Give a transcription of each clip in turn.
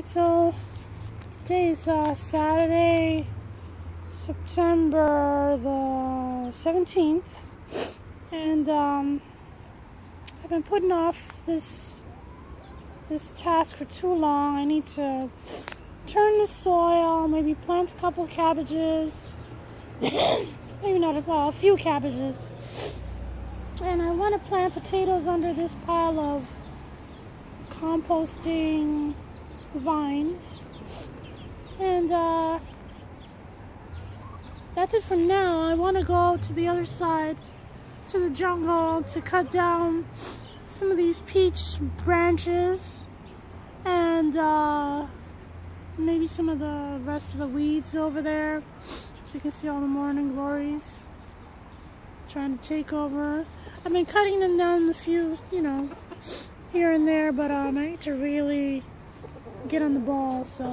Alright, so today is Saturday, September the 17th, and I've been putting off this task for too long. I need to turn the soil, maybe plant a couple of cabbages, maybe not, well, a few cabbages, and I want to plant potatoes under this pile of composting vines, and that's it for now. I want to go to the other side, to the jungle, to cut down some of these peach branches and maybe some of the rest of the weeds over there, so you can see all the morning glories trying to take over. I've been cutting them down a few, here and there, but I need to really get on the ball, so.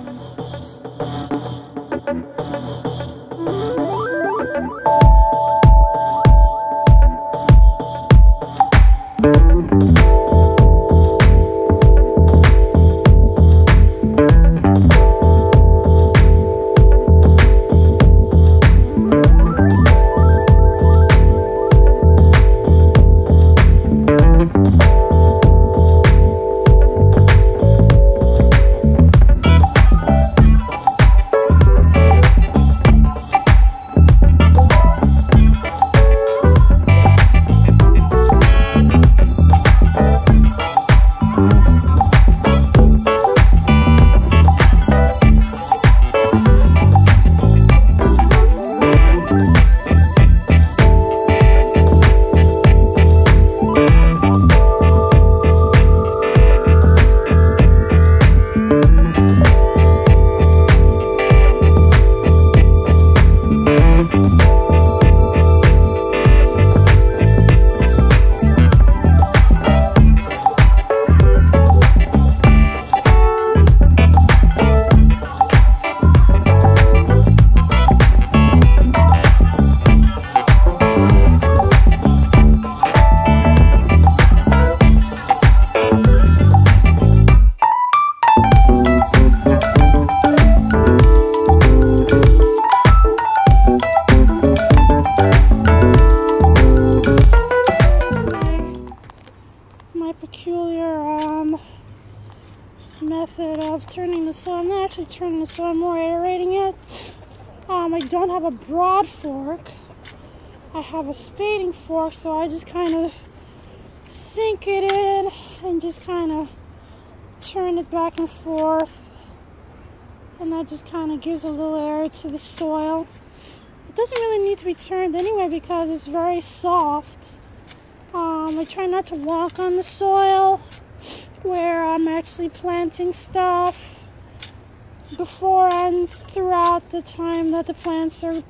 Peculiar method of turning the soil. I'm not actually turning the soil, I'm more aerating it. I don't have a broad fork. I have a spading fork, so I just kind of sink it in and just kind of turn it back and forth, and that just kind of gives a little air to the soil. It doesn't really need to be turned anyway because it's very soft. I try not to walk on the soil where I'm actually planting stuff before and throughout the time that the plants are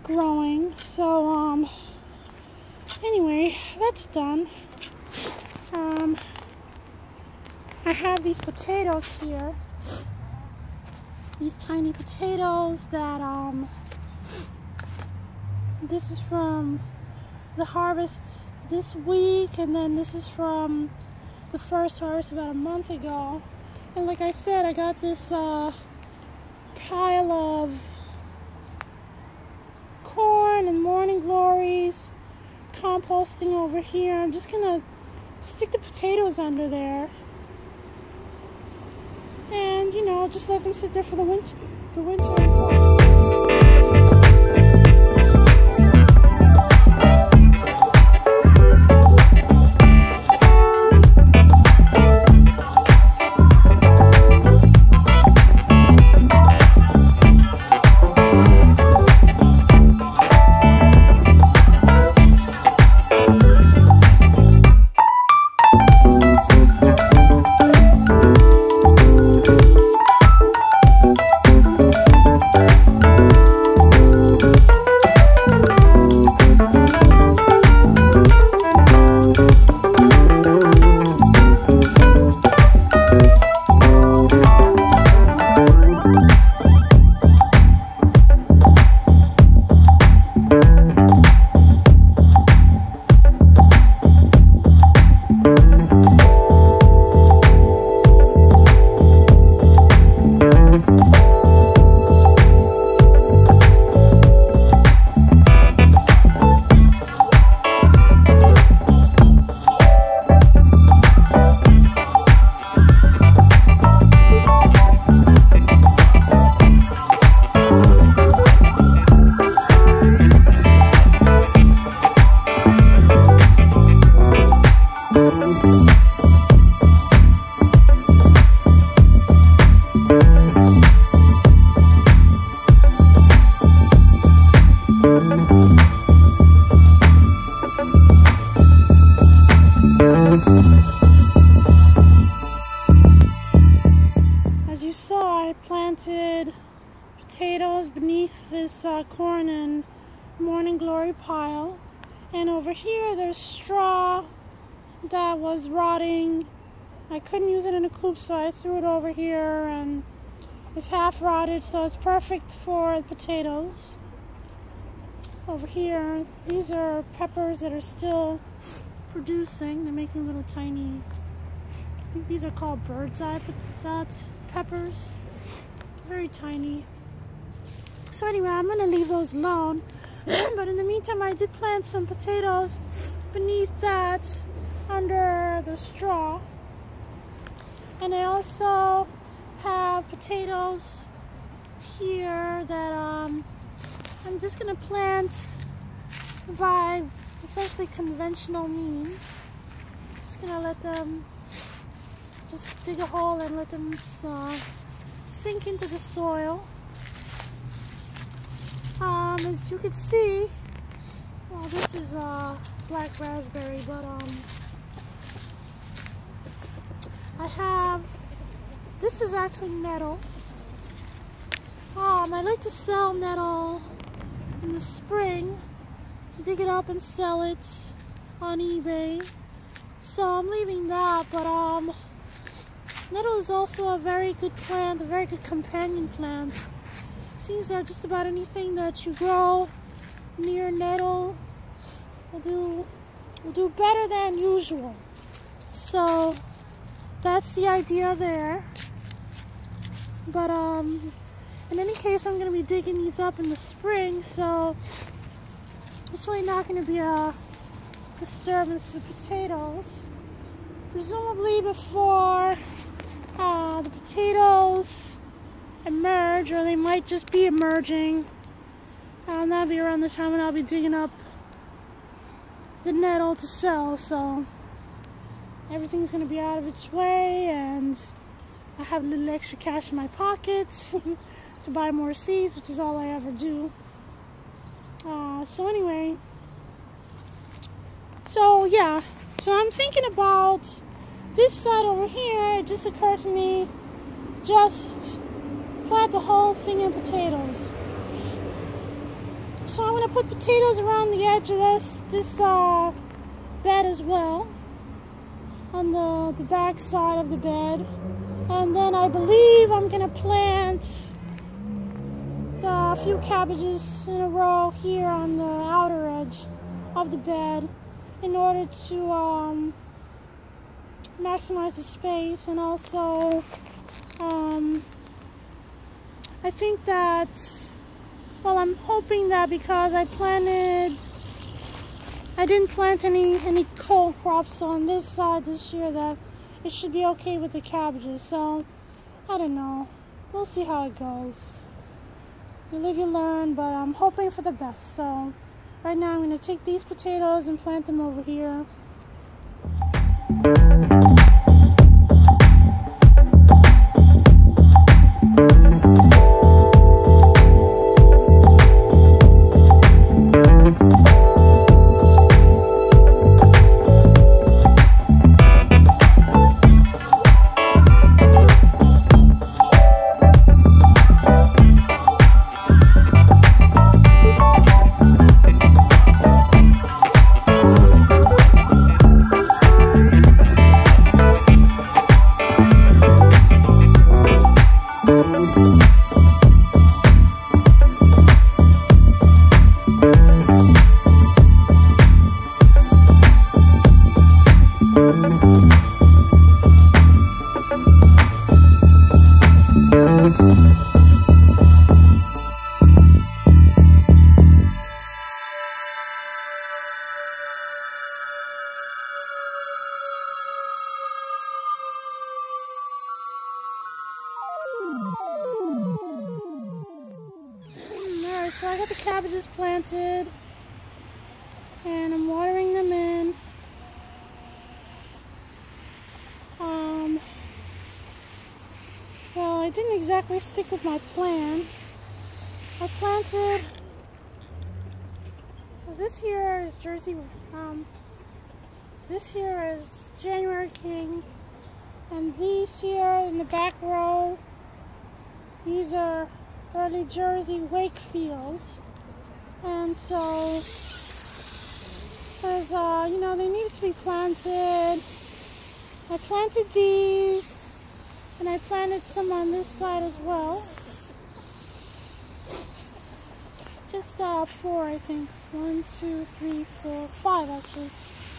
growing. So anyway, that's done. I have these potatoes here, these tiny potatoes that this is from the harvest this week, and then this is from the first harvest about a month ago. And like I said, I got this pile of corn and morning glories composting over here. I'm just gonna stick the potatoes under there and just let them sit there for the winter and fall. I planted potatoes beneath this corn and morning glory pile. And over here there's straw that was rotting. I couldn't use it in a coop, so I threw it over here, and it's half rotted, so it's perfect for potatoes. Over here, these are peppers that are still producing. They're making little tiny, I think these are called bird's eye peppers. Very tiny. So anyway, I'm going to leave those alone. But in the meantime, I did plant some potatoes beneath that, under the straw. And I also have potatoes here that I'm just going to plant by essentially conventional means. Just going to let them, just dig a hole and let them sink into the soil. As you can see, well, this is black raspberry, but this is actually nettle. I like to sell nettle in the spring, dig it up and sell it on eBay. So I'm leaving that, but nettle is also a very good plant, a very good companion plant. Seems that just about anything that you grow near nettle will do better than usual. So that's the idea there. But in any case, I'm going to be digging these up in the spring, so it's really not going to be a disturbance to the potatoes. Presumably before the potatoes emerge, or they might just be emerging, that'll be around the time when I'll be digging up the nettle to sell, so everything's going to be out of its way, and I have a little extra cash in my pockets to buy more seeds, which is all I ever do. So anyway, so yeah, so I'm thinking about this side over here. It just occurred to me, just plant the whole thing in potatoes. So I'm going to put potatoes around the edge of this bed as well, on the back side of the bed. And then I believe I'm going to plant a few cabbages in a row here on the outer edge of the bed in order to maximize the space. And also I think that, well, I'm hoping that because I didn't plant any cold crops on this side this year, that it should be okay with the cabbages. So I don't know, we'll see how it goes. You live, you learn, but I'm hoping for the best. So right now I'm going to take these potatoes and plant them over here. Alright, so I got the cabbages planted and I'm watering them in. Well, I didn't exactly stick with my plan. I planted, so this here is this here is January King, and these here in the back row these are early Jersey Wakefields, and so as you know, they needed to be planted. I planted these, and I planted some on this side as well. Just 4, I think. 1, 2, 3, 4, 5 actually.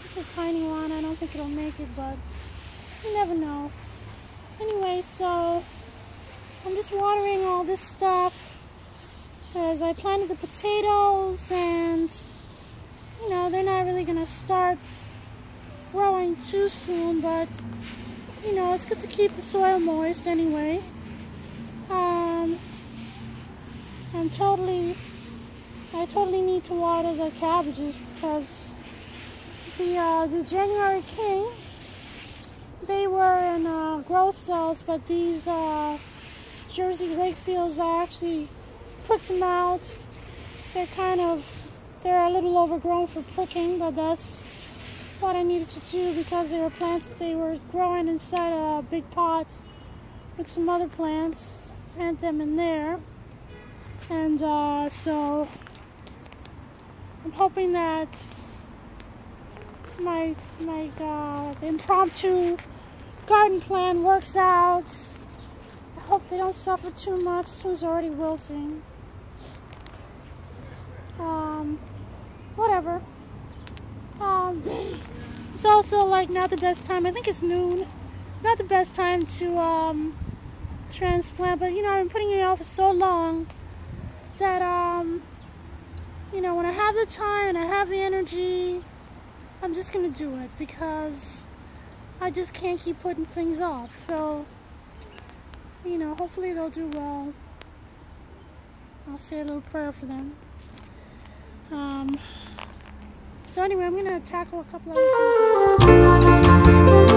Just a tiny one. I don't think it'll make it, but you never know. Anyway, so I'm just watering all this stuff because I planted the potatoes, and you know, they're not really gonna start growing too soon, but you know, it's good to keep the soil moist anyway. I totally need to water the cabbages because the January King, they were in growth cells, but these Jersey Wakefields, I actually pricked them out. They're a little overgrown for pricking, but that's what I needed to do because they were growing inside a big pot with some other plants. Plant them in there, and so I'm hoping that my impromptu garden plan works out. I hope they don't suffer too much. This one's already wilting. Whatever. It's also like not the best time. I think it's noon. It's not the best time to transplant, but you know, I've been putting it off for so long that you know, when I have the time and I have the energy, I'm just gonna do it because I just can't keep putting things off. So, you know, hopefully they'll do well. I'll say a little prayer for them. So anyway, I'm gonna tackle a couple other things.